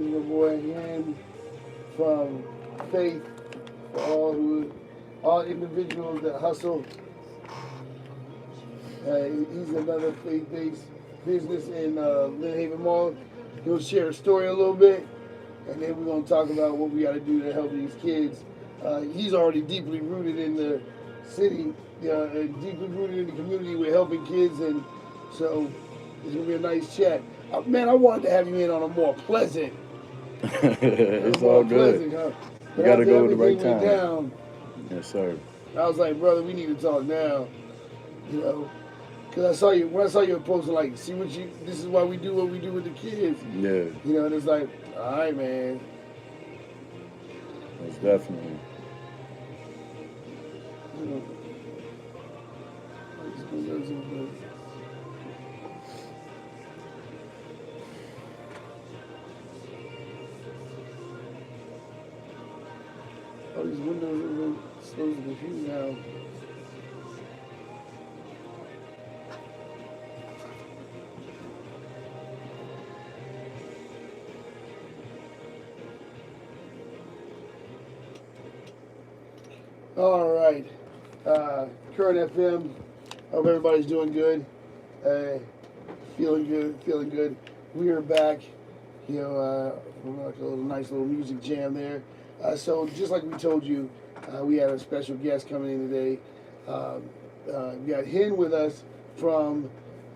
my boy Hen from Faith for all individuals that hustle. He's another faith-based business in Lynn Haven Mall. He'll share a story a little bit, and then we're gonna talk about what we got to do to help these kids. He's already deeply rooted in the city, and deeply rooted in the community. We're helping kids, and so it's gonna be a nice chat. Man, I wanted to have you in on a more pleasant. It's all good. Pleasant, huh? You But got to after go at the right everything went time. down, Yes, sir. I was like, brother, we need to talk now. You know, because I saw you when I saw your post, like, see what you. This is why we do what we do with the kids. Yeah, You know, and it's like, all right, man. most definitely. You know, I just been there so much. All these windows are really slow to confuse now. All right, Current FM. Hope everybody's doing good. Uh, feeling good, feeling good. We are back. From like a nice little music jam there. So just like we told you, we had a special guest coming in today. We got Hen with us from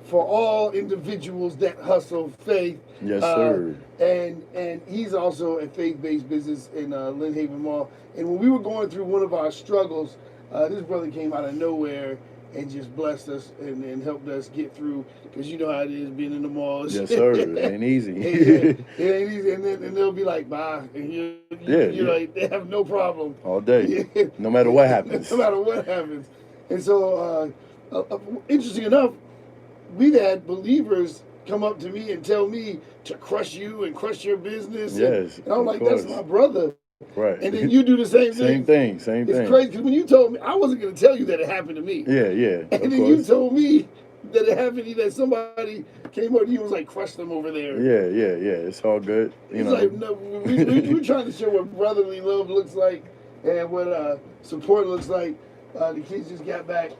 For All Individuals That Hustle Faith. Yes, sir. And he's also a faith-based business in Lynn Haven Mall. And when we were going through one of our struggles, this brother came out of nowhere and just blessed us and helped us get through. Because you know how it is being in the malls. Yes, sir. It ain't easy. It ain't easy. And they'll be like, bye. And you're like, they have no problem. All day. No matter what happens. No matter what happens. And so, interesting enough, we've had believers come up to me and tell me to crush you and crush your business. Yes. And I'm like, that's my brother. Right. And then you do the same thing. Same thing. It's crazy because when you told me, I wasn't going to tell you that it happened to me. Yeah. And then you told me that it happened to you, that somebody came up to you and was like, crush them over there. Yeah. It's all good. It's like, no, we're trying to show what brotherly love looks like and what support looks like. The kids just got back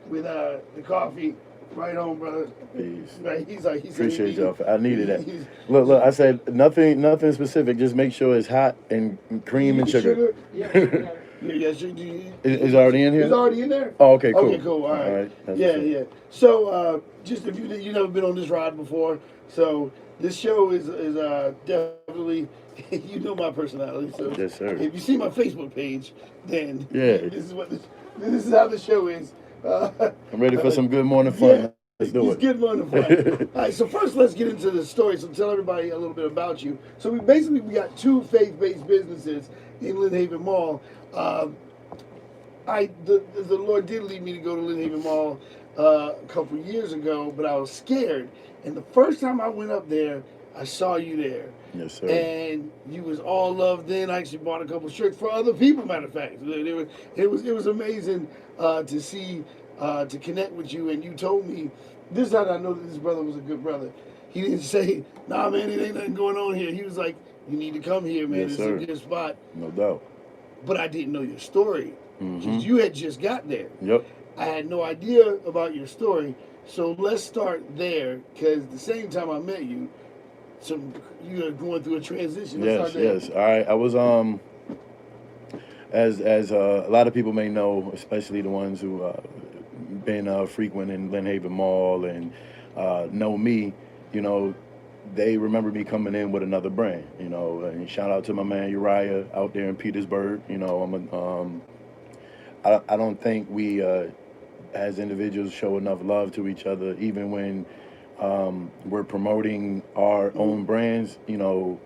with the coffee. Right on, brother. Peace. Right, he's like, Appreciate y'all. I needed that. Look. I said nothing specific. Just make sure it's hot and cream and sugar. Yeah, Is it already in here? It's already in there. Oh, okay, cool. Okay, cool. All right. That's Yeah. So, just if you never been on this ride before, so this show is definitely you know my personality. So yes, sir. If you see my Facebook page, then this is how the show is. I'm ready for some good morning fun. Yeah. Let's do it. Good morning fun. All right, so first let's get into the story. So tell everybody a little bit about you. So we got two faith-based businesses in Lynn Haven Mall. The Lord did lead me to go to Lynn Haven Mall a couple years ago, but I was scared. And the first time I went up there, I saw you there. Yes, sir. And you was all loved then. I actually bought a couple shirts for other people, matter of fact. It was amazing to see, to connect with you. And you told me, this is how I know that this brother was a good brother. He didn't say, nah, man, it ain't nothing going on here. He was like, you need to come here, man. Yes, it's a good spot. No doubt. But I didn't know your story. Because you had just got there. Yep. I had no idea about your story. So let's start there. Because the same time I met you, you are going through a transition. Yes. All right. I was as a lot of people may know, especially the ones who been frequent in Lynn Haven Mall and know me, you know, they remember me coming in with another brand, you know. And shout out to my man Uriah out there in Petersburg. You know, I don't think we as individuals show enough love to each other, even when we're promoting our own brands. You know,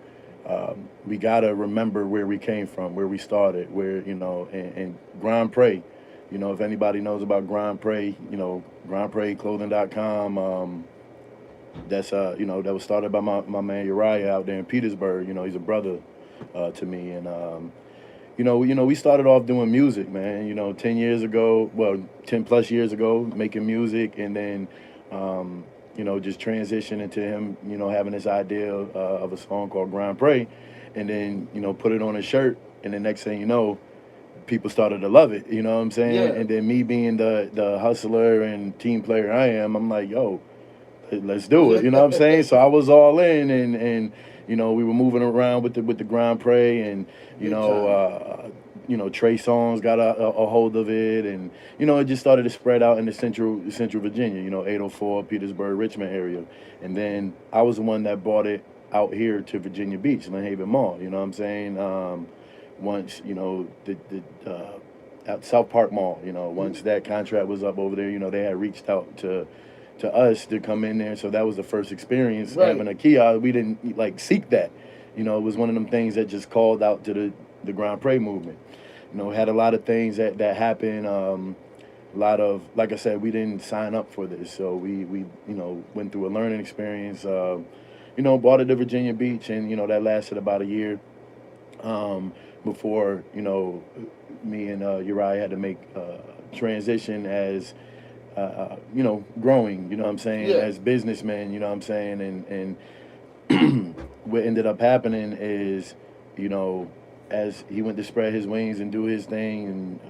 we gotta remember where we came from, where we started, where and Grand Prix. You know, if anybody knows about Grand Prix, you know, GrandPrixClothing.com. That's that was started by my man Uriah out there in Petersburg. You know, he's a brother to me, and we started off doing music, man. You know, 10 years ago, well, 10 plus years ago, making music, and then just transition into him, having this idea of a song called Grind Pray, and then, put it on a shirt, and the next thing you know, people started to love it, you know what I'm saying? Yeah. And then me being the hustler and team player I am, I'm like, yo, let's do it, you know what I'm saying? So I was all in, and we were moving around with the Grand Prix, and you Big know, time. Trey Songz got a hold of it, and it just started to spread out in the Central Virginia, 804 Petersburg, Richmond area, and then I was the one that brought it out here to Virginia Beach, Lynn Haven Mall. You know what I'm saying? Once at South Park Mall, once that contract was up over there, they had reached out to us to come in there. So that was the first experience Right. having a kiosk. We didn't like seek that. It was one of them things that just called out to the Grand Prix movement. Had a lot of things that happened. A lot of, like I said, we didn't sign up for this, so we went through a learning experience. Bought it to Virginia Beach, and that lasted about a year. Before me and Uriah had to make transition as growing, what I'm saying, Yeah. as businessmen, what I'm saying, and what ended up happening is, as he went to spread his wings and do his thing, and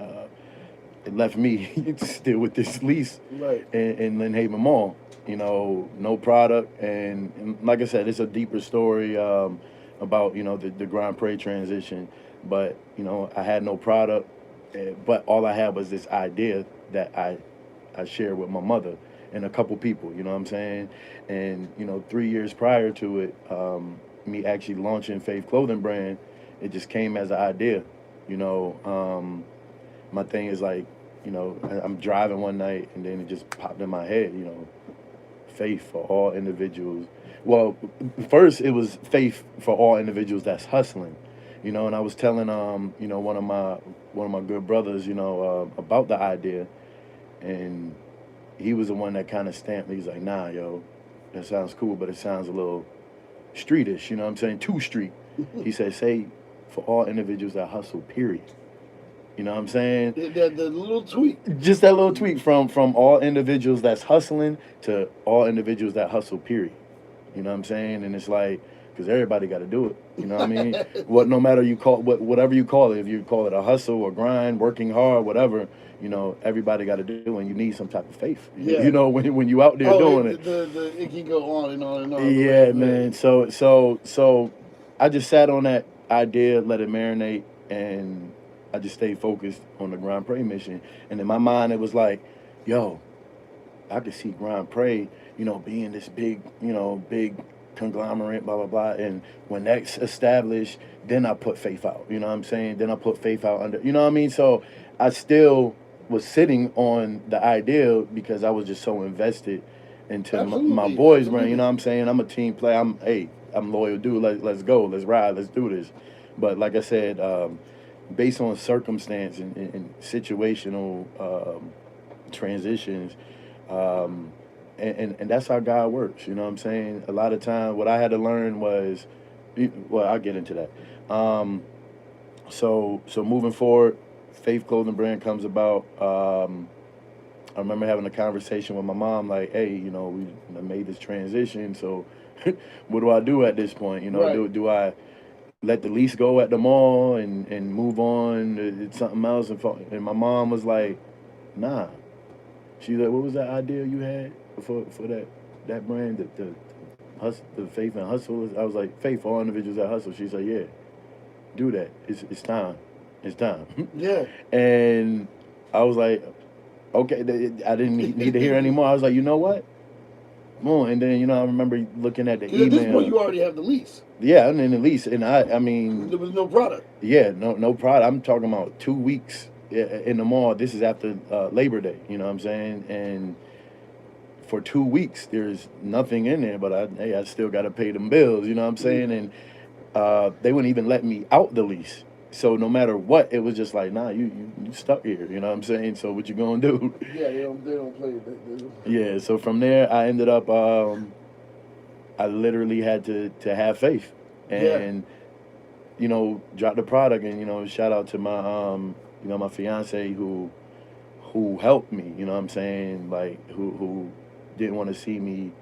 it left me still with this lease Right. in Lynn Haven Mall, no product, and like I said, it's a deeper story about the Grand Prix transition, but I had no product, but all I had was this idea that I shared with my mother and a couple people, you know what I'm saying? And, 3 years prior to it, me actually launching Faith Clothing Brand, it just came as an idea, my thing is like, I'm driving one night and then it just popped in my head, faith for all individuals. Well, first it was faith for all individuals that's hustling, and I was telling, one of my good brothers, about the idea, and he was the one that kind of stamped me. He's like, nah, yo, that sounds cool, but it sounds a little streetish, you know what I'm saying? Too street. He said, say for all individuals that hustle, period. You know what I'm saying? The little tweak. Just that little tweak from all individuals that's hustling to all individuals that hustle, period. You know what I'm saying? And it's like, because everybody got to do it. You know what I mean? No matter whatever you call it, if you call it a hustle or grind, working hard, whatever, everybody got to do, and you need some type of faith. Yeah. When you out there doing it. It can go on and on and on. Yeah, man. So I just sat on that idea, let it marinate, and I just stayed focused on the Grand Prix mission. And in my mind, it was like, yo, I could see Grand Prix, being this big conglomerate, blah, blah, blah. And when that's established, then I put faith out, you know what I'm saying? Then I put faith out under, you know what I mean? So I still was sitting on the idea because I was just so invested into my boys, man. You know what I'm saying? I'm a team player. I'm loyal dude. Let's go. Let's ride. Let's do this. But like I said, based on circumstance and situational transitions, and that's how God works. You know what I'm saying? A lot of time, what I had to learn was, well, I'll get into that. So moving forward, Faith Clothing Brand comes about. I remember having a conversation with my mom, like, hey, we made this transition, so what do I do at this point? Right. Do I let the lease go at the mall and move on to something else? And my mom was like, nah. She's like, what was that idea you had for that brand, the Faith and Hustle? I was like, Faith for all individuals that hustle. She's like, yeah, do that. It's time. It's time. Yeah. And I was like, okay, I didn't need to hear anymore. I was like, you know what? Come on. And then, I remember looking at the email. At this point, you already have the lease. Yeah, and then the lease. And I mean. There was no product. Yeah, no product. I'm talking about 2 weeks in the mall. This is after Labor Day, you know what I'm saying? And for 2 weeks, there's nothing in there, but I still got to pay them bills, you know what I'm saying? And they wouldn't even let me out the lease. So no matter what, it was just like, nah, you stuck here, you know what I'm saying? So what you gonna do? Yeah, they don't play. Yeah, so from there, I ended up, I literally had to have faith and, drop the product. And, shout out to my, my fiance who helped me, you know what I'm saying? Like, who didn't want to see me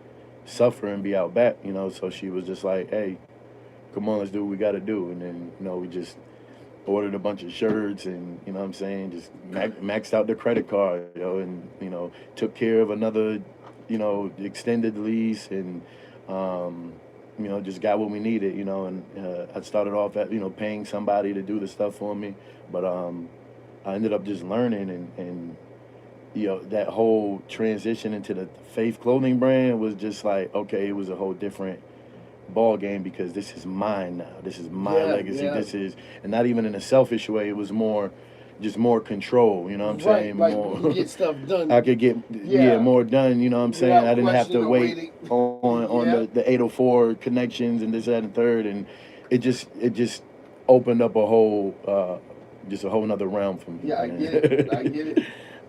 suffer and be out back, you know. So she was just like, hey, come on, let's do what we got to do. And then, you know, we just ordered a bunch of shirts and, you know what I'm saying, just maxed out the credit card, you know, and, you know, took care of another, you know, extended lease and, you know, just got what we needed, you know. And I started off at, you know, paying somebody to do the stuff for me. But I ended up just learning and you know, that whole transition into the Faith clothing brand was just like, okay, it was a whole different ball game because this is mine now. This is my Yeah, legacy. yeah. This is, and not even in a selfish way. It was more, just more control. You know what I'm Right, saying? like More, you can get stuff done. I could get Yeah. more done. You know what I'm saying? Without I didn't have to questioning or wait waiting. on Yeah. the 804 connections and this that and third, and it just opened up a whole just a whole nother realm for me. Yeah, I man. get it. I get it.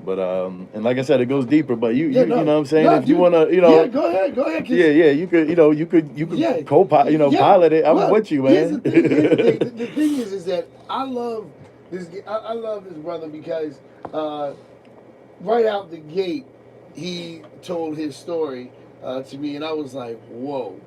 But and like I said, it goes deeper. But Yeah, you know what I'm saying? no, If you dude. wanna, you Yeah, know, go ahead, 'cause yeah, you could, you could yeah, co-pilot, you know, yeah. pilot it. I'm Well, with you, here's man. the thing. Here's the thing. The thing is that I love this. I love this brother because right out the gate, he told his story to me, and I was like, whoa.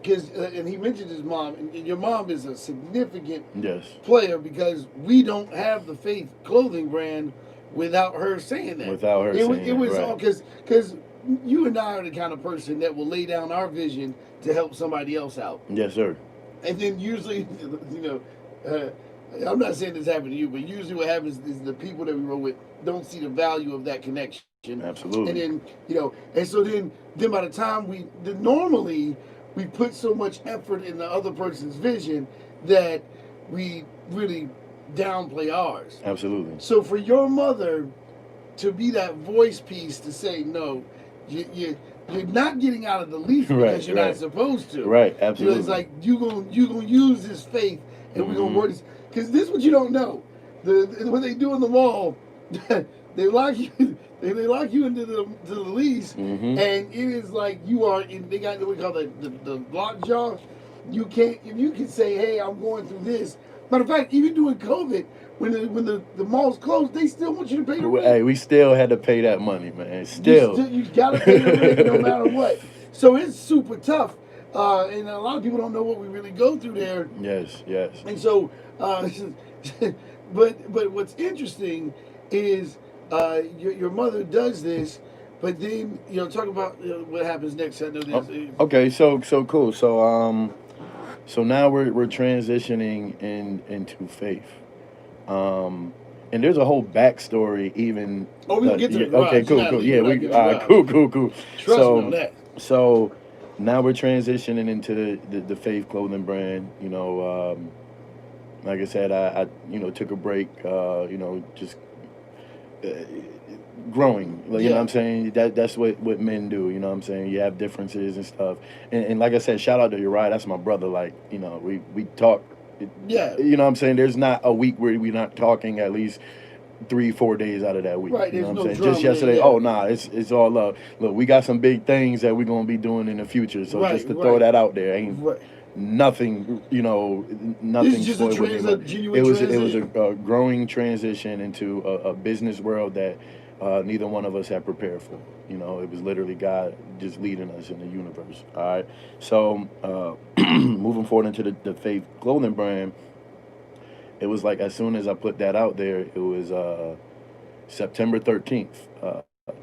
Because and he mentioned his mom, and your mom is a significant Yes. player because we don't have the Faith clothing brand without her saying that. Without her it was, saying it was that, all right. because you and I are the kind of person that will lay down our vision to help somebody else out, Yes, sir. and then usually, you know. I'm not saying this happened to you, but usually what happens is the people that we roll with don't see the value of that connection. Absolutely. And then, you know, and so then by the time normally we put so much effort in the other person's vision that we really downplay ours. Absolutely. So for your mother to be that voice piece to say, no, you're not getting out of the leaf because Right, you're right. not supposed to. Right, You know, absolutely. it's like you gonna use this faith and we're gonna Mhm. work this. Because this is what you don't know. What they do in the mall, they lock you. They lock you into the lease, Mhm. and it is like you are in. They got what we call the lock jaw. You can't. If you can say, "Hey, I'm going through this." Matter of fact, even during COVID, when the malls closed, they still want you to pay the rent. Hey, we still had to pay that money, man. Still. You gotta pay the rent no matter what. So it's super tough, and a lot of people don't know what we really go through there. Yes, yes. And so, but what's interesting is your mother does this, but then talk about what happens next. I know there's Okay, so cool. So now we're transitioning into faith. And there's a whole backstory even. Oh, we gonna get to the okay, garage. cool. Yeah, we all right, cool. Trust me on that. So now we're transitioning into the Faith clothing brand. You know, like I said, I took a break. Just growing. Like, you know what I'm saying? That's what men do. You know what I'm saying? You have differences and stuff. And like I said, shout out to Uriah. That's my brother. Like, we talk. Yeah. You know what I'm saying? There's not a week where we're not talking at least 3-4 days out of that week. Right, you know there's what I'm no saying? Just drama, yesterday, yeah. oh nah, it's all love. Look, we got some big things that we're gonna be doing in the future. So Right, just to throw right. that out there, ain't Right. nothing, nothing. This is just a spoiled with me, but genuine it was transition. a growing transition into a business world that neither one of us had prepared for. It was literally God just leading us in the universe. All right. So moving forward into the Faith clothing brand, it was like as soon as I put that out there, it was September 13th,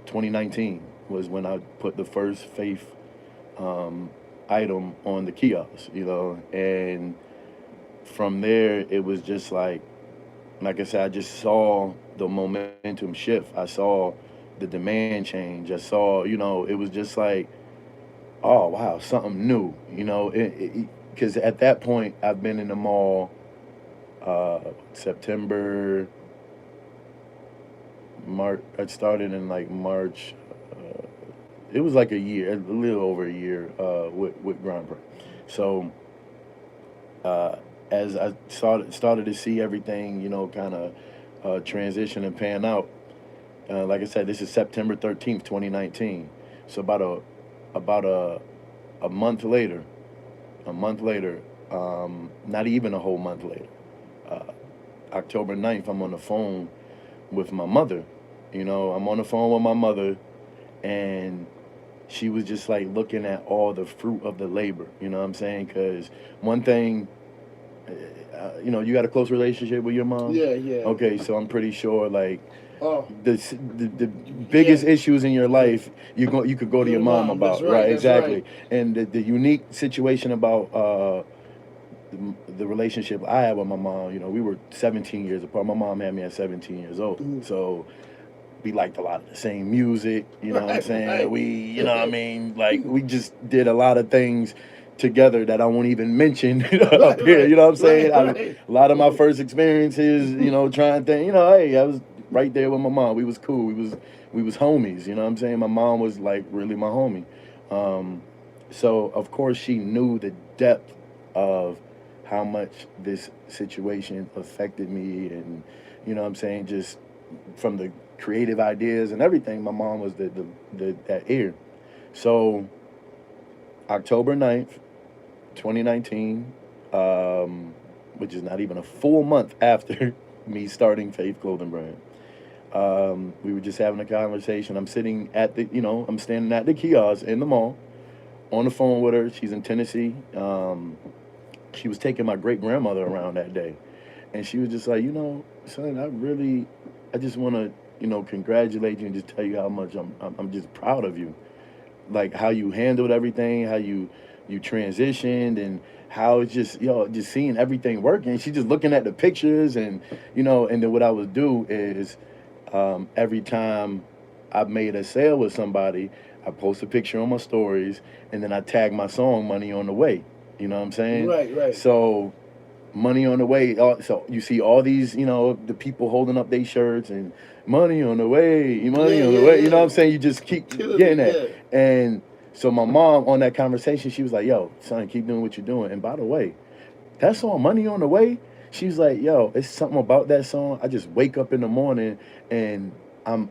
2019 was when I put the first Faith item on the kiosk, and from there it was just like I said, I just saw the momentum shift. I saw the demand change. I saw, it was just like, oh wow, something new, because at that point I've been in the mall September, March. I started in like March. It was like a year, a little over a year with Grand Prix. So as I started to see everything, kind of transition and pan out. Like I said, this is September 13th, 2019. So about a month later, not even a whole month later, October 9th, I'm on the phone with my mother. I'm on the phone with my mother, and she was just like looking at all the fruit of the labor. You know what I'm saying? Because one thing, you got a close relationship with your mom. Yeah, yeah. Okay, so I'm pretty sure like Oh, the biggest yeah. issues in your life you could go to your mom That's about, right. right? That's Exactly. right. And the unique situation about the relationship I had with my mom, we were 17 years apart. My mom had me at 17 years old, Mhm. so we liked a lot of the same music. You know what I'm Right, saying? right. We, what I mean, like we just did a lot of things together that I won't even mention up Right, here. right, You know what I'm saying? right, right. A lot of my first experiences, trying to think, hey, I was right there with my mom. We was cool. We was homies. You know what I'm saying? My mom was like really my homie. So of course she knew the depth of how much this situation affected me, and you know what I'm saying, just from the creative ideas and everything. My mom was the that ear. So October 9th, 2019, which is not even a full month after me starting Faith Clothing Brand. We were just having a conversation. I'm sitting at I'm standing at the kiosk in the mall on the phone with her. She's in Tennessee. She was taking my great grandmother around that day, and she was just like, son, I just want to, congratulate you and just tell you how much I'm just proud of you, like how you handled everything, how you transitioned, and how it's just just seeing everything working. She just looking at the pictures, and and then what I would do is every time I made a sale with somebody, I post a picture on my stories, and then I tag my song "Money on the Way." You know what I'm saying? Right, right. So money on the way. So you see all these, the people holding up their shirts and money on the way, money Yeah, on the yeah, way. You know what I'm yeah. saying? You just keep Killing getting it, that. yeah. And so my mom on that conversation, she was like, "Yo, son, keep doing what you're doing." And by the way, that song, "Money on the Way," she was like, "Yo, it's something about that song. I just wake up in the morning and I'm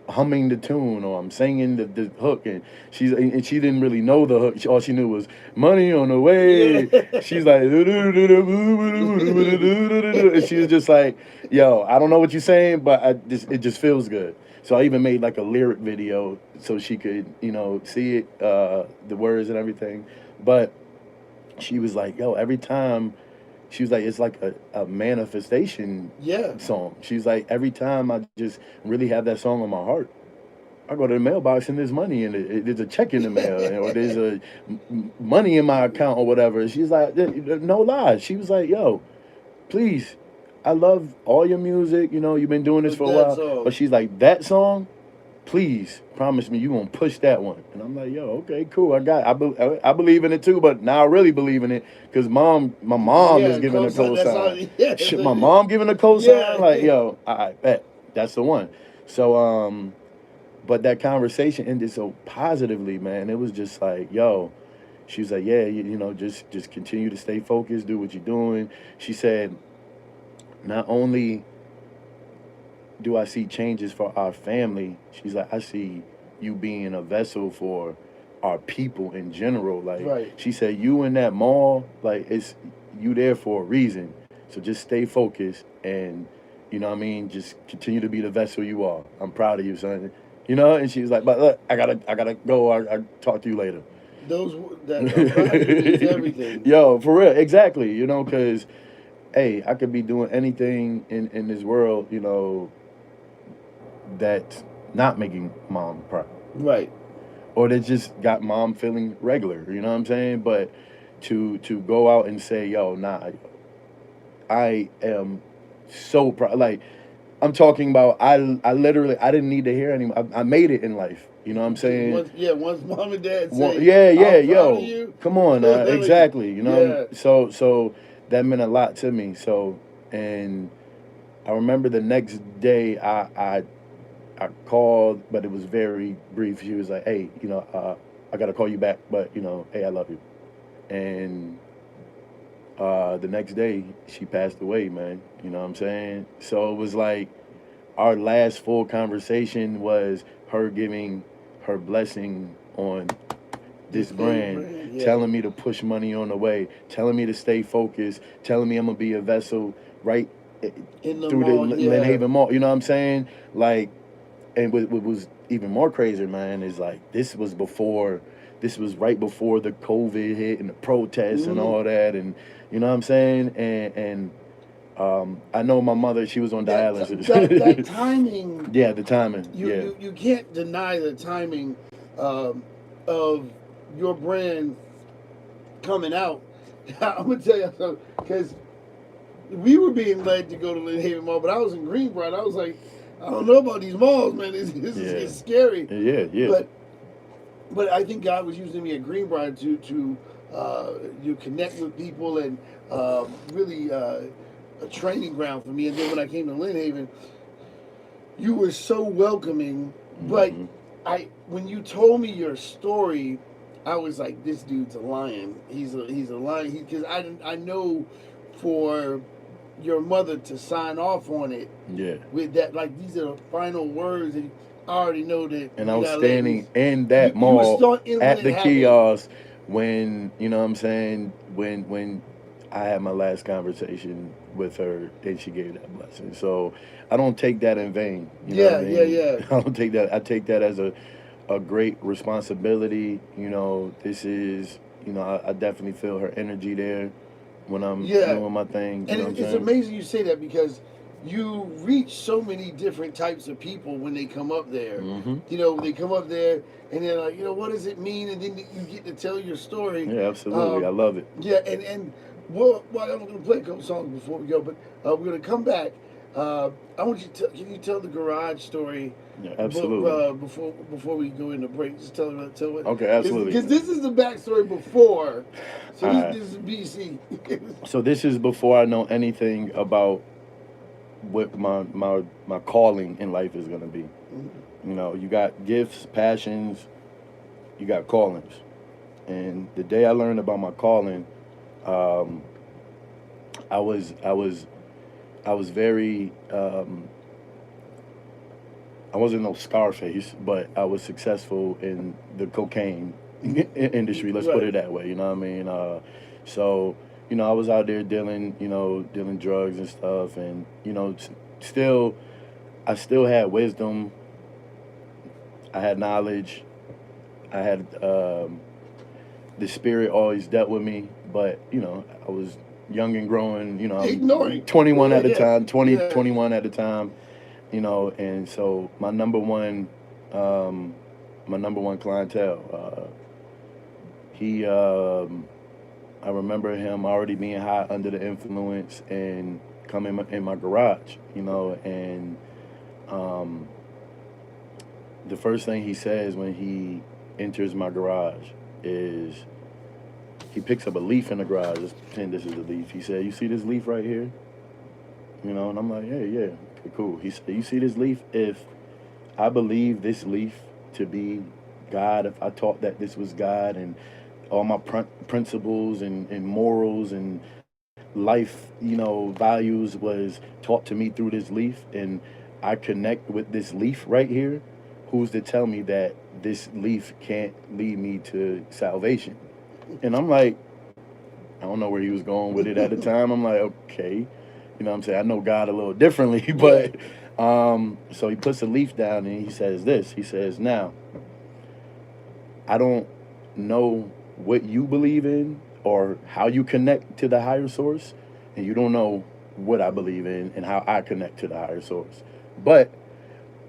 humming the tune, or I'm singing the hook." And she didn't really know the hook. All she knew was "Money on the Way." She's like, and she was just like, "Yo, I don't know what you're saying, but it just feels good." So I even made like a lyric video so she could, see it, the words and everything. But she was like, "Yo, every time," she was like, "it's like a manifestation Yeah. song." She's like, "Every time I just really have that song on my heart, I go to the mailbox and there's money in it. There's a check in the mail, or there's money in my account or whatever." She's like, "No lie." She was like, "Yo, please, I love all your music. You've been doing this But for a that's while." all. But she's like, "That song, please promise me you gonna push that one." And I'm like, "Yo, okay, cool. I believe in it too, but now I really believe in it because my mom is Yeah, giving a cosign. That's all. cosign. Yeah. Shit, my mom giving a cosign. Like, Yeah. yo, I bet that's the one." So but that conversation ended so positively, man. It was just like, yo. She was like, "Yeah, just continue to stay focused, do what you're doing." She said, "Not only do I see changes for our family," she's like, "I see you being a vessel for our people in general." Like, Right. she said, "You in that mall, like, it's you there for a reason. So just stay focused, and you know what I mean, just continue to be the vessel you are. I'm proud of you, son." And she was like, "But look, I gotta go. I talk to you later." That I'm proud of you means everything. Yo, for real, exactly. Because hey, I could be doing anything in this world, that's not making mom proud, Right. or that just got mom feeling regular. You know what I'm saying? But to go out and say, "Yo, nah, I am so proud." Like, I'm talking about, I literally, I didn't need to hear anymore. I made it in life. You know what I'm saying? Once mom and dad say, Yeah, yeah, "I'm proud of yo, you," come on, exactly. Yeah. So that meant a lot to me. So, and I remember the next day, I called, but it was very brief. She was like, "Hey, I gotta call you back, but hey, I love you." And the next day, she passed away, man. You know what I'm saying? So it was like our last full conversation was her giving her blessing on The this faith brand, brand, yeah. telling me to push money on the way, telling me to stay focused, telling me I'm gonna be a vessel right In the through the mall, Lynn yeah. Haven Mall. You know what I'm saying? Like, and what was even more crazier, man, is like this was right before the COVID hit and the protests and Mhm. all that, and you know what I'm saying, and I know my mother, she was on That dialysis. timing, Yeah, the timing. Yeah, you can't deny the timing um, of your brand coming out. I'm gonna tell you something because we were being led to go to Lynn Haven Mall, but I was in Greenbrier. I was like, I don't know about these malls, man. yeah, It's scary. yeah, yeah. But I think God was using me at Greenbrier to you connect with people and really a training ground for me. And then when I came to Lynn Haven, you were so welcoming. But Hmm. when you told me your story, I was like, this dude's a lion. He's a lion. Because I know for your mother to sign off on it Yeah. with that, like these are the final words, and I already know that And I we was gotta let standing these. in that You were mall still in when at it the happened. kiosk when, you know what I'm saying, when I had my last conversation with her and she gave that blessing. So I don't take that in vain. You know what I Yeah, yeah, mean? yeah. I don't take that. I take that as a great responsibility. You know, this is, you know, I definitely feel her energy there when I'm Yeah, doing my thing. You and know what I'm it's saying? amazing you say that because you reach so many different types of people when they come up there. Hmm. You know, they come up there and they're like, what does it mean? And then you get to tell your story. Yeah, absolutely. I Um, love it. yeah, and well, I'm going to play a couple songs before we go, but we're going to come back. I want you to can you tell the garage story Yeah, absolutely. before we go into break? Just tell it Okay, absolutely. because this is the backstory before. So All right. this is BC. So this is before I know anything about what my calling in life is gonna be. You know, you got gifts, passions, you got callings. And the day I learned about my calling, um, I was I was I was very I wasn't no Scarface, but I was successful in the cocaine industry. Let's put Right. it that way. You know what I mean? So you know, I was out there dealing, dealing drugs and stuff, and still, I still had wisdom. I had knowledge. I had the spirit always dealt with me, but I was young and growing. I'm Ignoring. 21 Yeah, at the yeah, time, 20, yeah. 21 at the time. And so um, my number one clientele, he, I remember him already being high under the influence and coming in my garage, and um, the first thing he says when he enters my garage is he picks up a leaf in the garage. Let's pretend this is a leaf. He said, "You see this leaf right here?" And I'm like, "Yeah, yeah, okay, cool." He said, "You see this leaf? If I believe this leaf to be God, if I taught that this was God, and all my principles and morals and life, values was taught to me through this leaf, and I connect with this leaf right here, who's to tell me that this leaf can't lead me to salvation?" And I'm like, I don't know where he was going with it at the time. I'm like, okay, what I'm saying? I know God a little differently, Yeah. but so he puts the leaf down and he says this. He says, "Now, I don't know what you believe in or how you connect to the higher source, and you don't know what I believe in and how I connect to the higher source. But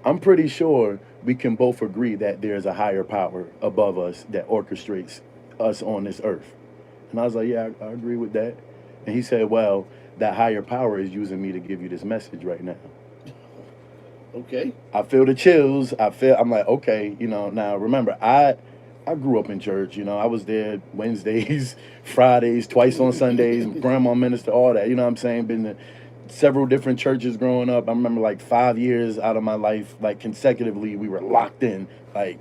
I'm pretty sure we can both agree that there's a higher power above us that orchestrates us on this earth." And I was like, "Yeah, I agree with that." And he said, "Well, that higher power is using me to give you this message right now." Okay. I feel the chills. I'm like, okay, now remember, I grew up in church, I was there Wednesdays, Fridays, twice on Sundays, grandma minister, all that, you know what I'm saying? Been to several different churches growing up. I remember like 5 years out of my life, like consecutively, we were locked in. Like,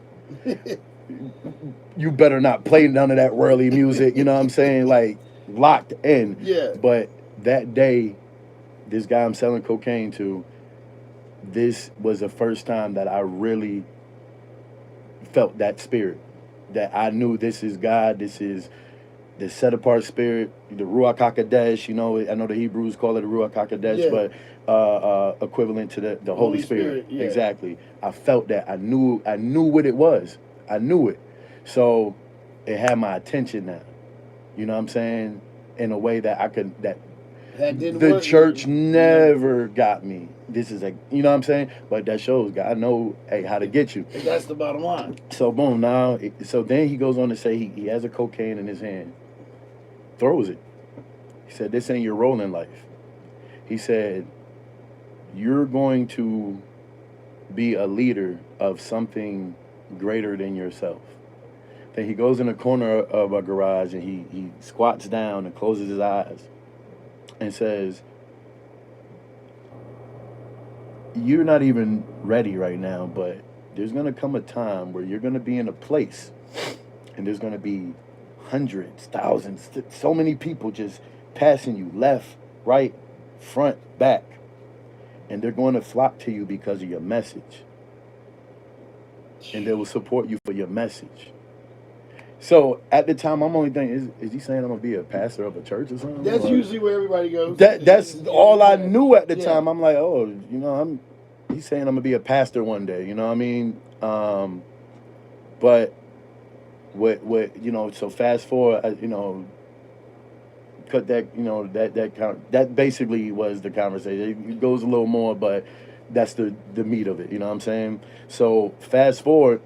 you better not play none of that worldly music, you know what I'm saying? Like, locked in. Yeah. But that day, this guy I'm selling cocaine to, this was the first time that I really felt that spirit, that I knew this is God, this is the set apart spirit, the Ruach HaKodesh. You know, I know the Hebrews call it a Ruach HaKodesh, Yeah. but equivalent to the Holy Spirit. Yeah. Exactly. I felt that. I knew what it was. I knew it. So it had my attention now. You know what I'm saying? In a way that I could that didn't the work. church never got me. This is like, you know what I'm saying? But that shows God know, hey, how to get you. That's the bottom line. So boom, now so then he goes on to say he has a cocaine in his hand, throws it. He said, this ain't your role in life. He said, you're going to be a leader of something greater than yourself. Then he goes in the corner of a garage and he squats down and closes his eyes and says, you're not even ready right now, but there's going to come a time where you're going to be in a place and there's going to be hundreds, thousands, so many people just passing you left, right, front, back. And they're going to flock to you because of your message. And they will support you for your message. So at the time, I'm only thinking, is he saying I'm going to be a pastor of a church or something? That's usually where everybody goes. That's all I knew at the time. I'm like, oh, you know, he's saying I'm going to be a pastor one day. You know what I mean? But what you know, so fast forward, you know, cut that, you know, that basically was the conversation. It goes a little more, but that's the meat of it. You know what I'm saying? So fast forward,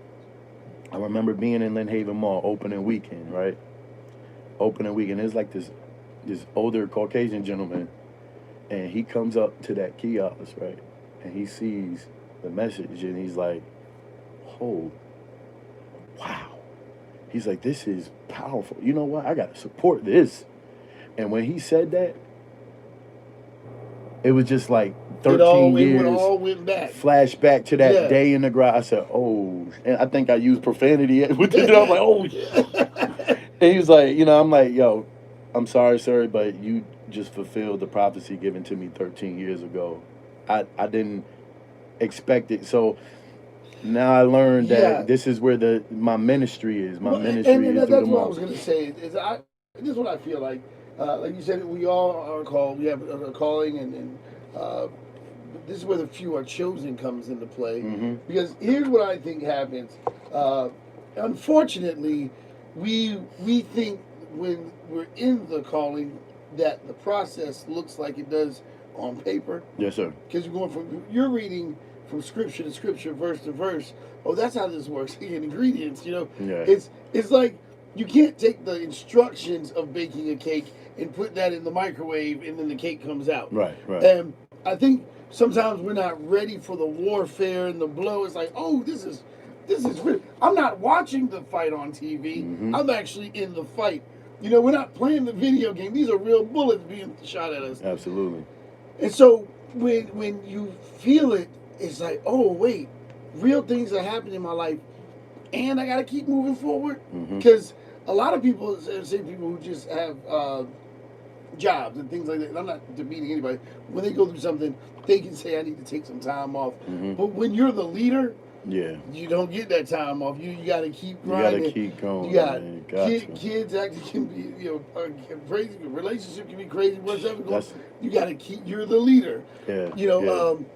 I remember being in Lynn Haven Mall opening weekend, right? Opening weekend. There's like this older Caucasian gentleman, and he comes up to that kiosk, right? And he sees the message, and he's like, oh, wow. He's like, this is powerful. You know what? I got to support this. And when he said that, it was just like 13 years. It all went back. Flashback to that day in the garage. I said, oh. And I think I used profanity with it. I'm like, oh. And he was like, you know, I'm like, yo, I'm sorry, sir, but you just fulfilled the prophecy given to me 13 years ago. I didn't expect it. So now I learned that this is where my ministry is. My ministry is that's through the what I mouth. was going to say. This is what I feel like. Like you said, we all are called. We have a calling, and this is where the few are chosen comes into play. Mm-hmm. Because here's what I think happens. Unfortunately, we think when we're in the calling that the process looks like it does on paper. Yes, sir. Because you're reading from scripture to scripture, verse to verse. Oh, that's how this works. And ingredients, you know. Yeah. It's like you can't take the instructions of baking a cake and put that in the microwave and then the cake comes out. Right. And I think sometimes we're not ready for the warfare and the blow. It's like, oh, this is real. I'm not watching the fight on TV. Mm-hmm. I'm actually in the fight. You know, we're not playing the video game. These are real bullets being shot at us. Absolutely. And so when you feel it, it's like, oh, wait, real things are happening in my life, and I got to keep moving forward. Because a lot of people, say people who just have jobs and things like that, and I'm not demeaning anybody, when they go through something, they can say, I need to take some time off. But when you're the leader, you don't get that time off. You got to keep grinding. You got to keep going. You got kids actually can be, you know, crazy. Relationship can be crazy. Whatever goes, you got to keep. You're the leader. Yeah. You know,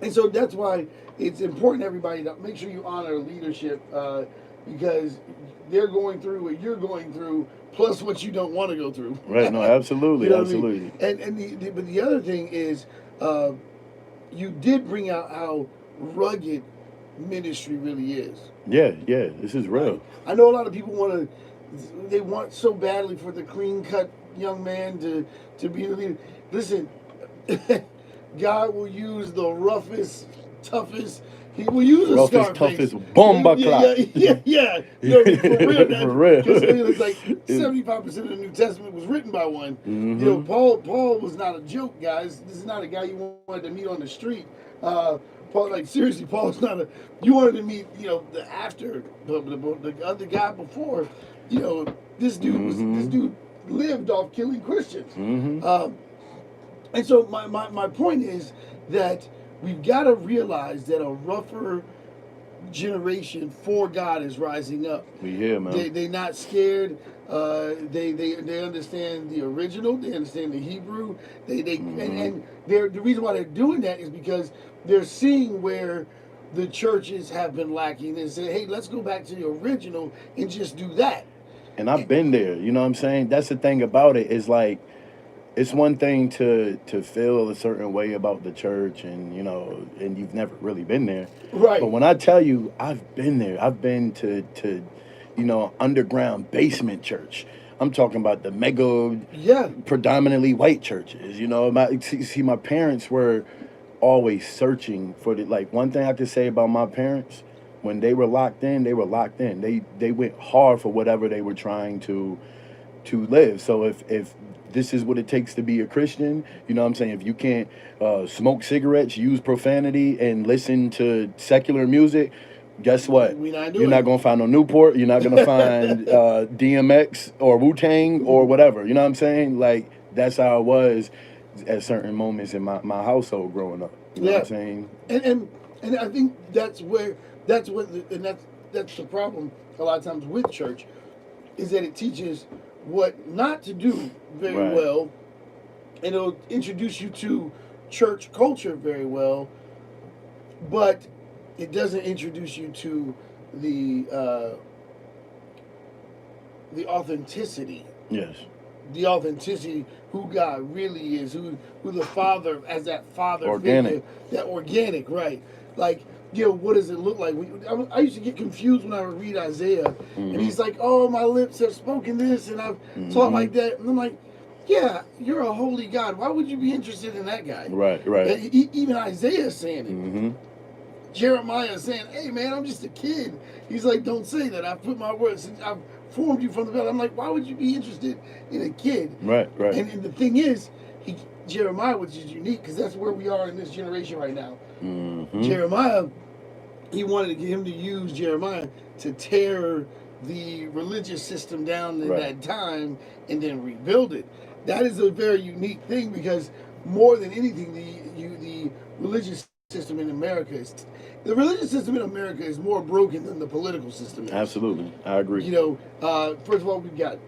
and so that's why it's important, everybody, to make sure you honor leadership because they're going through what you're going through, plus what you don't want to go through. Right. No. Absolutely. You know absolutely. I mean? But the other thing is, you did bring out how rugged ministry really is. Yeah, this is real. Right? I know a lot of people want so badly for the clean cut young man to be the leader. Listen, God will use the roughest, toughest. He will use a Scarface. Toughest bomba clock. Yeah. No, for real, man. For real. Because it's like 75% of the New Testament was written by one. You know, Paul was not a joke, guys. This is not a guy you wanted to meet on the street. Paul, like seriously, Paul is not you wanted to meet, you know, the other guy before, you know, this dude lived off killing Christians. And so my point is that we've got to realize that a rougher generation for God is rising up. We here, man. They not scared. They understand the original. They understand the Hebrew. And they're, the reason why they're doing that is because they're seeing where the churches have been lacking and say, hey, let's go back to the original and just do that. And I've been there. You know what I'm saying? That's the thing about it. Is like, it's one thing to feel a certain way about the church, and and you've never really been there. Right. But when I tell you, I've been there. I've been to underground basement church. I'm talking about the mega, predominantly white churches. My parents were always searching for the, like, one thing I could say about my parents, when they were locked in, they were locked in. They went hard for whatever they were trying to live. So if this is what it takes to be a Christian, you know what I'm saying? If you can't smoke cigarettes, use profanity, and listen to secular music, guess what? You're not going to find no Newport. You're not going to find DMX or Wu-Tang or whatever. You know what I'm saying? Like, that's how it was at certain moments in my household growing up. You know what I'm saying? And I think that's the problem a lot of times with church, is that it teaches what not to do very well, and it'll introduce you to church culture very well, but it doesn't introduce you to the authenticity. Yes. The authenticity, who God really is, who the Father, as that Father organic figure, that organic, right? Like, what does it look like? I used to get confused when I would read Isaiah, and he's like, "Oh, my lips have spoken this, and I've taught like that," and I'm like, "Yeah, you're a holy God. Why would you be interested in that guy?" Right. And even Isaiah saying it. Jeremiah saying, "Hey, man, I'm just a kid." He's like, "Don't say that. I've put my words. I've formed you from the belly." I'm like, why would you be interested in a kid? Right. And the thing is, Jeremiah, which is unique, because that's where we are in this generation right now. Jeremiah, he wanted to get him to use Jeremiah to tear the religious system down in that time and then rebuild it. That is a very unique thing, because more than anything, the religious system in America is more broken than the political system is. Absolutely, I agree. First of all, we've got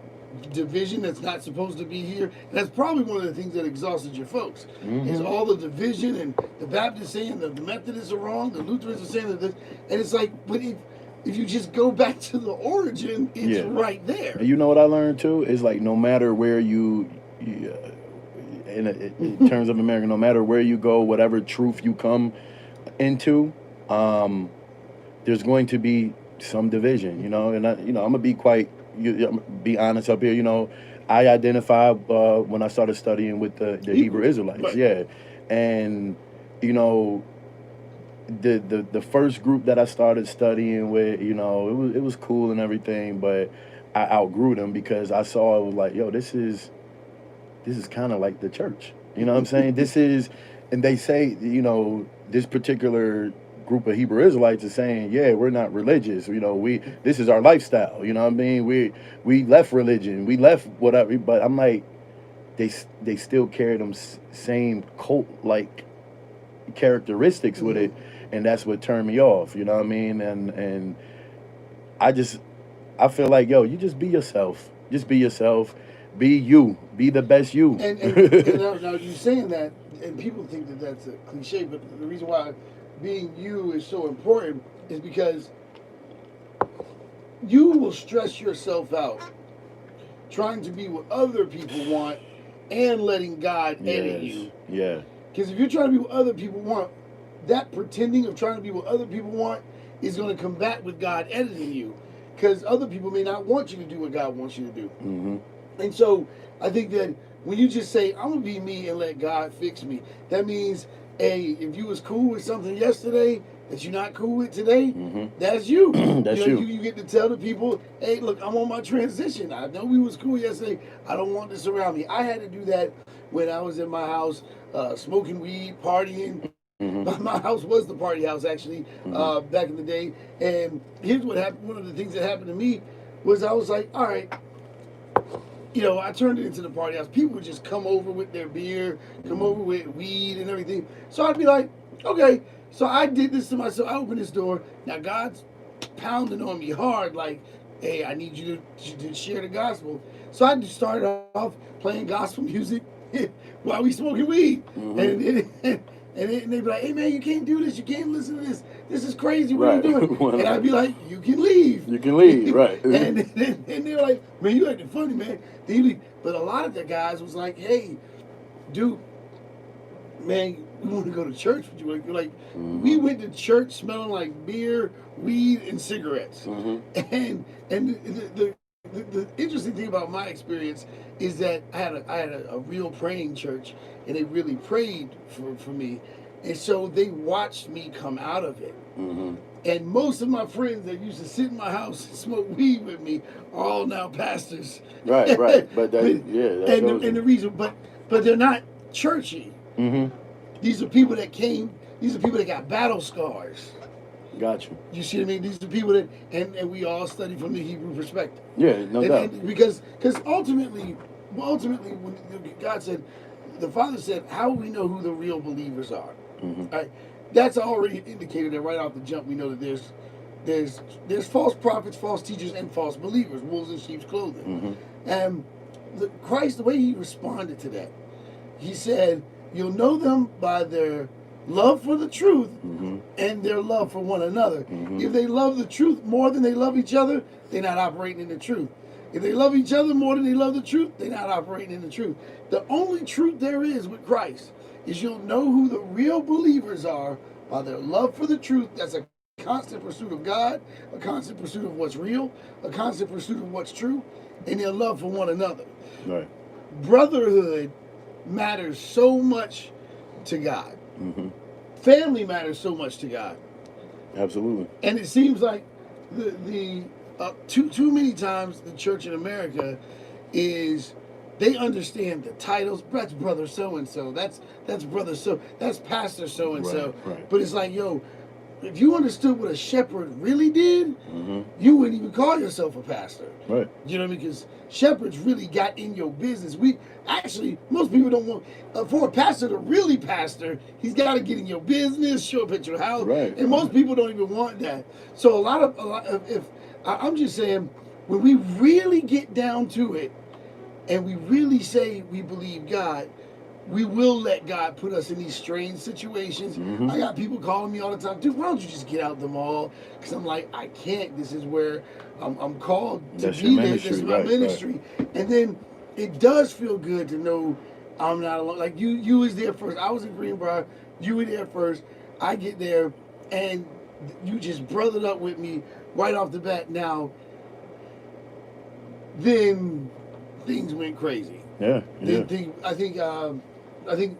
division that's not supposed to be here. And that's probably one of the things that exhausted your folks, is all the division, and the Baptists saying the Methodists are wrong, the Lutherans are saying that this, and it's like, but if you just go back to the origin, it's right there. And you know what I learned too is, like, no matter where in terms of America, no matter where you go, whatever truth you come into, there's going to be some division, and I'm gonna be be honest up here. I identify when I started studying with the Hebrew Israelites, and the first group that I started studying with, it was cool and everything, but I outgrew them because I saw it was like, yo, this is kind of like the church. You know what I'm saying? This is, and they say, this particular group of Hebrew Israelites is saying, yeah, we're not religious. This is our lifestyle. You know what I mean? We left religion, we left whatever. But I'm like, they still carry them same cult like characteristics with it, and that's what turned me off. You know what I mean? And I feel like, yo, you just be yourself. Just be yourself. Be you. Be the best you. And now you're saying that, and people think that that's a cliche, but the reason why being you is so important is because you will stress yourself out trying to be what other people want and letting God edit you. Yeah. Because if you're trying to be what other people want, that pretending of trying to be what other people want is going to come back with God editing you. Because other people may not want you to do what God wants you to do. And so I think that when you just say, I'm going to be me and let God fix me, that means, hey, if you was cool with something yesterday that you're not cool with today, that's you. That's you. You get to tell the people, hey, look, I'm on my transition. I know we was cool yesterday. I don't want this around me. I had to do that when I was in my house, smoking weed, partying. My house was the party house, actually, back in the day. And here's what happened. One of the things that happened to me was I was like, all right, I turned it into the party house. People would just come over with their beer, come over with weed and everything. So I'd be like, okay, So I did this to myself. I opened this door. Now God's pounding on me hard, like, hey, I need you to share the gospel. So I just started off playing gospel music while we smoking weed. And they'd be like, hey man, you can't do this. You can't listen to this. This is crazy. What are you doing? And I'd be like, you can leave. You can leave, right. and they're like, man, you acting funny, man. Then you leave. But a lot of the guys was like, hey, dude, man, we want to go to church with you. Like we went to church smelling like beer, weed, and cigarettes. And the interesting thing about my experience is that I had a real praying church, and they really prayed for me, and so they watched me come out of it. And most of my friends that used to sit in my house and smoke weed with me are all now pastors. Right. But and the reason, but they're not churchy. These are people that came. These are people that got battle scars. Got you. You see what I mean? These are people that, and we all study from the Hebrew perspective. Yeah, no doubt. And because ultimately, when God said, the Father said, how will we know who the real believers are? Right? That's already indicated that right off the jump we know that there's false prophets, false teachers, and false believers, wolves in sheep's clothing. And Christ, the way he responded to that, he said, you'll know them by their love for the truth and their love for one another. If they love the truth more than they love each other, they're not operating in the truth. If they love each other more than they love the truth, they're not operating in the truth. The only truth there is with Christ is you'll know who the real believers are by their love for the truth. That's a constant pursuit of God, a constant pursuit of what's real, a constant pursuit of what's true, and their love for one another. Right. Brotherhood matters so much to God. Family matters so much to God. Absolutely. And it seems like the too many times the church in America is, they understand the titles. That's brother so and so. That's brother so. That's pastor so and so. But it's like, yo, if you understood what a shepherd really did, you wouldn't even call yourself a pastor. Right. You know what I mean? Because shepherds really got in your business. Most people don't want, for a pastor to really pastor, he's got to get in your business, show up at your house. Right. And most people don't even want that. So I'm just saying, when we really get down to it, and we really say we believe God, we will let God put us in these strange situations. I got people calling me all the time, dude, why don't you just get out the mall? Because I'm like, I can't. This is where I'm called to be there. This is my ministry. And then it does feel good to know I'm not alone. Like you was there first. I was in Greenbrier. You were there first. I get there, and you just brothered up with me right off the bat. Now, then things went crazy. Yeah. I think,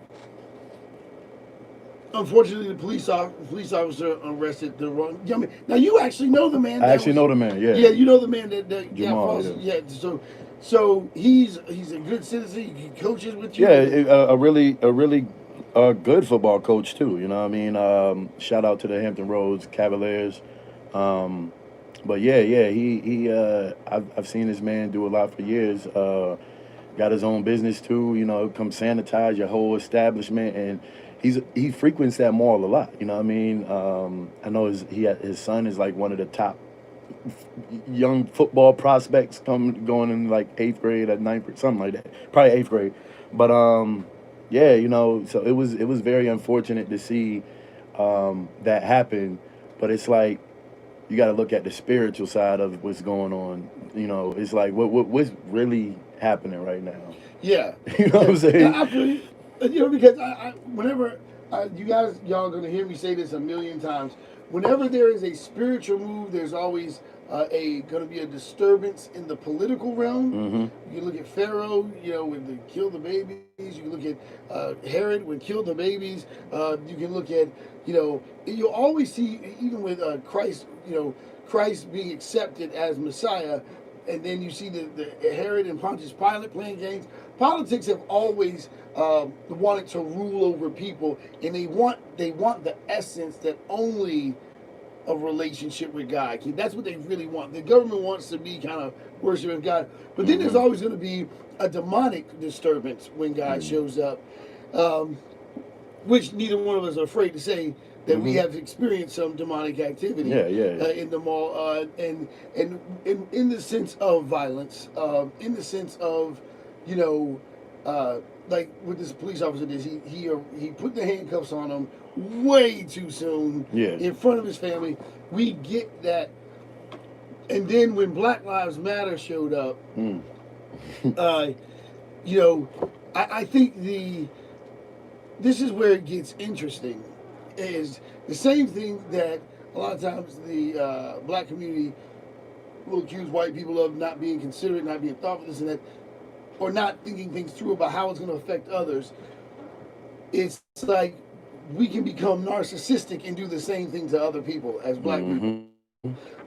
unfortunately, the police officer arrested the wrong. Now you actually know the man. I actually know the man. Yeah. Yeah, you know the man that Jamal, yeah. So he's a good citizen. He coaches with you. Yeah, a really good football coach too. You know what I mean? Shout out to the Hampton Roads Cavaliers. But yeah, I've seen this man do a lot for years. Got his own business too, you know, come sanitize your whole establishment, and he frequents that mall a lot, you know what I mean? I know his son is like one of the top young football prospects going in like 8th grade, at 9th grade, something like that. Probably 8th grade. But yeah, you know, so it was very unfortunate to see that happen, but it's like you got to look at the spiritual side of what's going on. You know, it's like what's really happening right now. Yeah. You know what I'm saying? I feel you. You know, because whenever y'all gonna hear me say this a million times. Whenever there is a spiritual move, there's always going to be a disturbance in the political realm. You can look at Pharaoh, you know, when they killed the babies. You can look at Herod when killed the babies. You can look at, you know, you'll always see, even with Christ, you know, Christ being accepted as Messiah, and then you see the Herod and Pontius Pilate playing games. Politics have always wanted to rule over people, and they want the essence that only a relationship with God. That's what they really want. The government wants to be kind of worshiping God, but then there's always going to be a demonic disturbance when God shows up, which neither one of us are afraid to say. that we have experienced some demonic activity in the mall, and in the sense of violence, in the sense of, you know, like what this police officer did, he put the handcuffs on him way too soon in front of his family. We get that. And then when Black Lives Matter showed up, you know, I think this is where it gets interesting, is the same thing that a lot of times the black community will accuse white people of not being considerate, not being thoughtful, this and that, or not thinking things through about how it's going to affect others. It's like we can become narcissistic and do the same thing to other people as black people.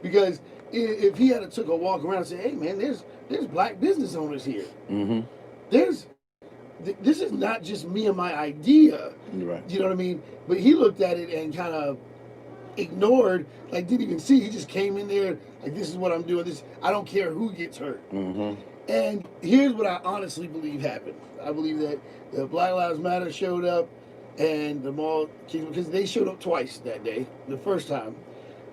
Because if he had took a walk around and said, "Hey man, there's black business owners here. This is not just me and my idea." Right. You know what I mean? But he looked at it and kind of ignored, like didn't even see. He just came in there like, "This is what I'm doing. This, I don't care who gets hurt." And here's what I honestly believe happened. I believe that the Black Lives Matter showed up, and the mall, because they showed up twice that day. The first time.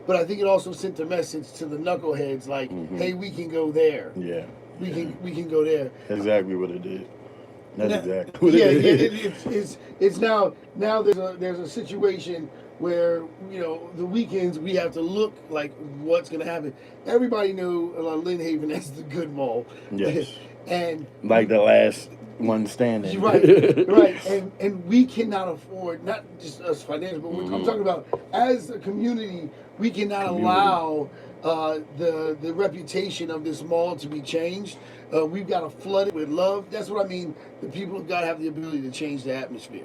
But I think it also sent a message to the knuckleheads, like, "Hey, we can go there. Yeah, we can go there." Exactly what it did. That's now, exactly what it did. It's now there's a situation where, you know, the weekends we have to look like what's going to happen. Everybody knew Lynn Haven as the good mall. Yes. And like the last one standing. Right. And we cannot afford, not just us financially, but I'm talking about as a community, we cannot allow the reputation of this mall to be changed. We've got to flood it with love. That's what I mean. The people have got to have the ability to change the atmosphere.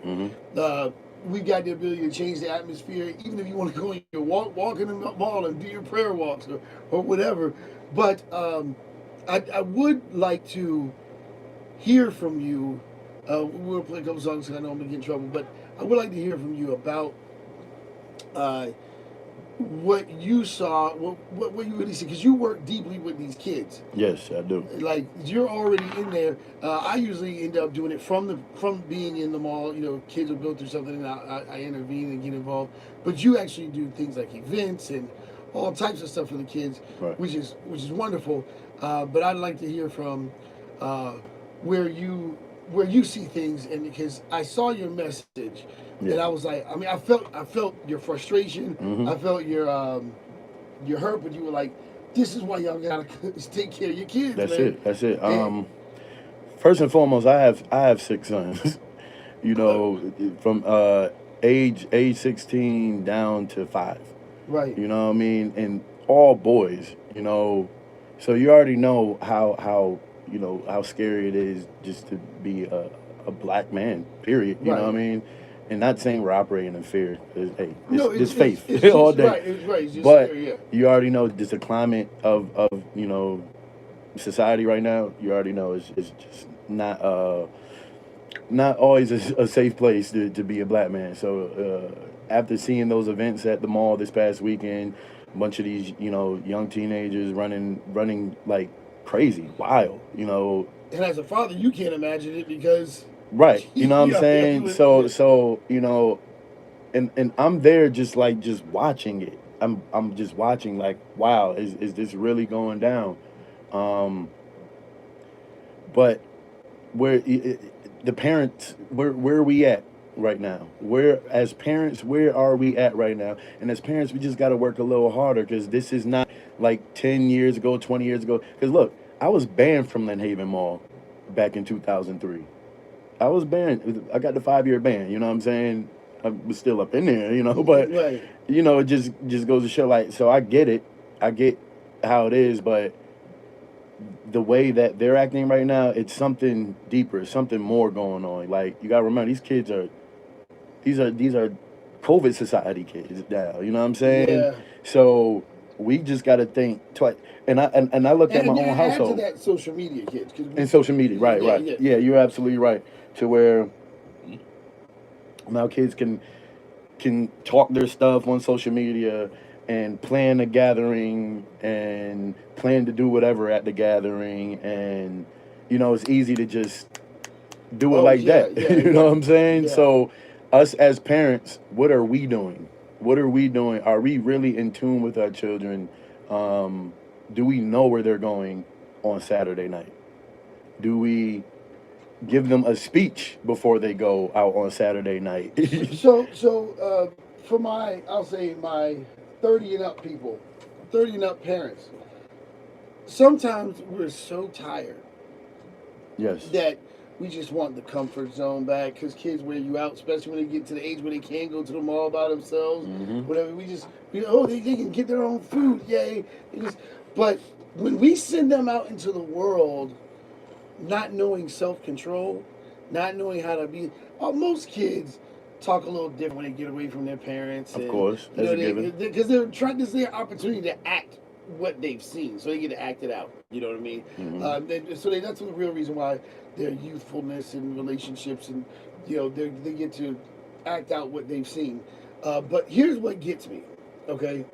We've got the ability to change the atmosphere, even if you want to go and walk in the mall and do your prayer walks or whatever. But I would like to hear from you. We'll play a couple songs because I know I'm going to get in trouble, but I would like to hear from you about what you saw, what you really see, because you work deeply with these kids. Yes, I do. Like, you're already in there. I usually end up doing it from being in the mall. You know, kids will go through something and I intervene and get involved. But you actually do things like events and all types of stuff for the kids, which is wonderful. But I'd like to hear from where you see things, and because I saw your message. And I was like, I mean, I felt your frustration. I felt your hurt, but you were like, this is why y'all gotta take care of your kids. That's it. First and foremost, I have 6 sons. You know, from age 16 down to 5. Right. You know what I mean? And all boys. You know, so you already know how you know how scary it is just to be a black man. Period. You know what I mean? And not saying we're operating in fear. It's faith all day. It's just but scary, you already know just the climate of you know society right now. You already know it's just not always a safe place to be a black man. So after seeing those events at the mall this past weekend, a bunch of these young teenagers running like crazy, wild. And as a father, you can't imagine it because. Right, you know what I'm saying? So and I'm there just watching it. I'm just watching like, wow, is this really going down? But the parents, where are we at right now? Where are we at right now? And as parents, we just got to work a little harder, because this is not like 10 years ago, 20 years ago. Because look, I was banned from Lynn Haven Mall back in 2003. I was banned. I got the 5-year ban. You know what I'm saying? I was still up in there, but it just goes to show, like, so I get it. I get how it is, but the way that they're acting right now, it's something deeper, something more going on. Like, you gotta remember, these kids are COVID society kids now. You know what I'm saying? Yeah. So we just gotta think twice. And I look at my own household. And to that, social media kids. And social media, right. Yeah, you're absolutely right. To where now kids can talk their stuff on social media and plan a gathering and plan to do whatever at the gathering, and it's easy to just do it that. Yeah, you know what I'm saying? Yeah. So us as parents, what are we doing? What are we doing? Are we really in tune with our children? Do we know where they're going on Saturday night? Do we give them a speech before they go out on Saturday night? For I'll say my 30 and up people, 30 and up parents, sometimes we're so tired Yes. that we just want the comfort zone back because kids wear you out, especially when they get to the age where they can't go to the mall by themselves. Whatever. They can get their own food. Yay. But when we send them out into the world, not knowing self-control, not knowing how to be, most kids talk a little different when they get away from their parents. Of course, that's a given. Because they're trying. This is their opportunity to act what they've seen, so they get to act it out. You know what I mean? That's the real reason why their youthfulness and relationships, and they get to act out what they've seen. But here's what gets me. Okay,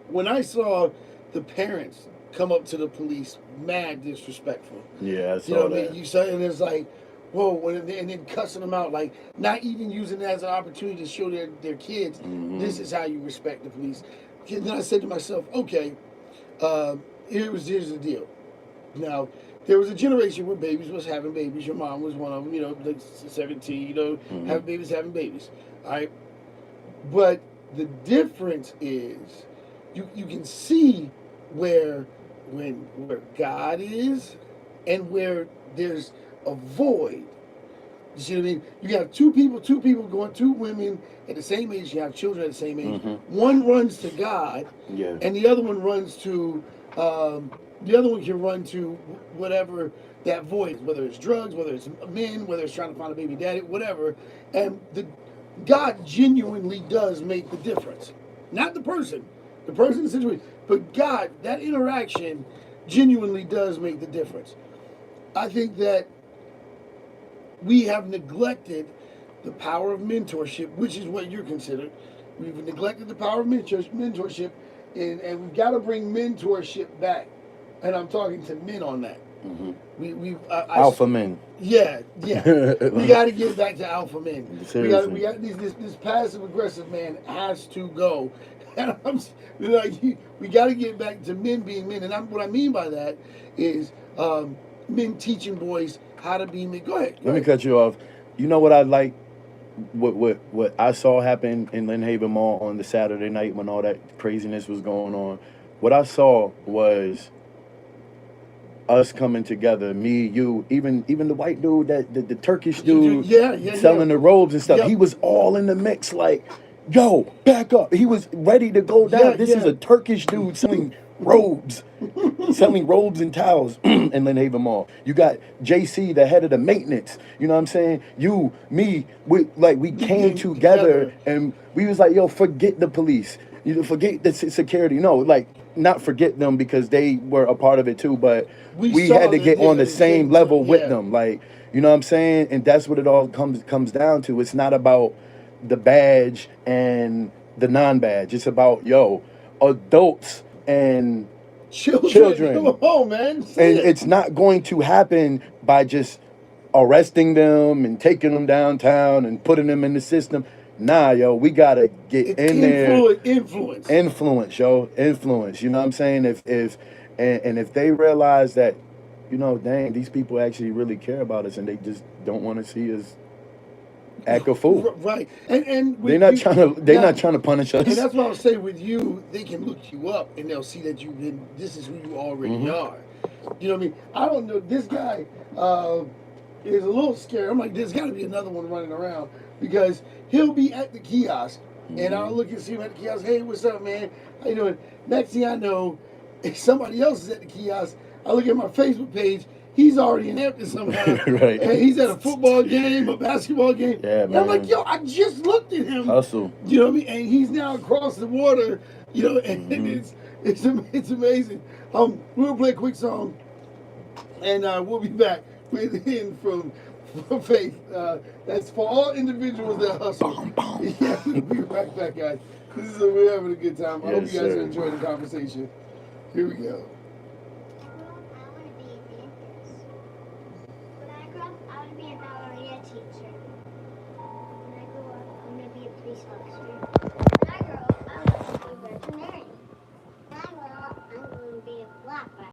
when I saw the parents come up to the police, mad disrespectful. Yeah, I saw that. What I mean? You saw, and it's like, whoa, and then cussing them out, like not even using it as an opportunity to show their kids, this is how you respect the police. And then I said to myself, okay, here's the deal. Now, there was a generation where babies was having babies. Your mom was one of them, like 17, having babies. All right. But the difference is you can see where God is and where there's a void. You see what I mean? You have two people going, two women at the same age, you have children at the same age. One runs to God, and the other one runs to, the other one can run to whatever that void is, whether it's drugs, whether it's men, whether it's trying to find a baby daddy, whatever. And God genuinely does make the difference. Not the person in the situation, but God, that interaction genuinely does make the difference. I think that we have neglected the power of mentorship, which is what you're considered. We've neglected the power of mentorship, and we've got to bring mentorship back. And I'm talking to men on that. Alpha men. Yeah. We got to get back to alpha men. Seriously. We got this passive aggressive man has to go. And we got to get back to men being men. And what I mean by that is men teaching boys how to be men. Go ahead. Let me cut you off. You know what I like? What I saw happen in Lynn Haven Mall on the Saturday night when all that craziness was going on. What I saw was us coming together, me, you, even the white dude, the Turkish dude, selling the robes and stuff. He was all in the mix, like, yo, back up. He was ready to go down. This is a Turkish dude selling robes, and towels in Lynn Haven Mall. You got JC, the head of the maintenance. You know what I'm saying? You, me, we came together and we was like, yo, forget the police. Forget the security. No, not forget them because they were a part of it too, but we had to get on the same level with them. You know what I'm saying? And that's what it all comes down to. It's not about the badge and the non-badge. It's about, adults and children. Come on, man. And it's not going to happen by just arresting them and taking them downtown and putting them in the system. Nah, we gotta get in there. Influence. Influence. You know what I'm saying? If they realize that, dang, these people actually really care about us and they just don't want to see us act a fool. Right. And they're not trying to punish us. And that's what I was saying with you. They can look you up and they'll see that this is who you already are. You know what I mean? I don't know. This guy is a little scary. I'm like, there's got to be another one running around because he'll be at the kiosk and I'll look and see him at the kiosk. Hey, what's up, man? How you doing? Next thing I know, if somebody else is at the kiosk, I look at my Facebook page. He's already in Hampton somehow. Right. And he's at a football game, a basketball game. Yeah, and man. I'm like, yo, I just looked at him. Hustle. You know what I mean? And he's now across the water, and it's amazing. We're going to play a quick song, and we'll be back with him from Faith. That's for all individuals that hustle. Yeah, we'll be right back, guys. We're having a good time. I hope you guys are enjoying the conversation. Here we go.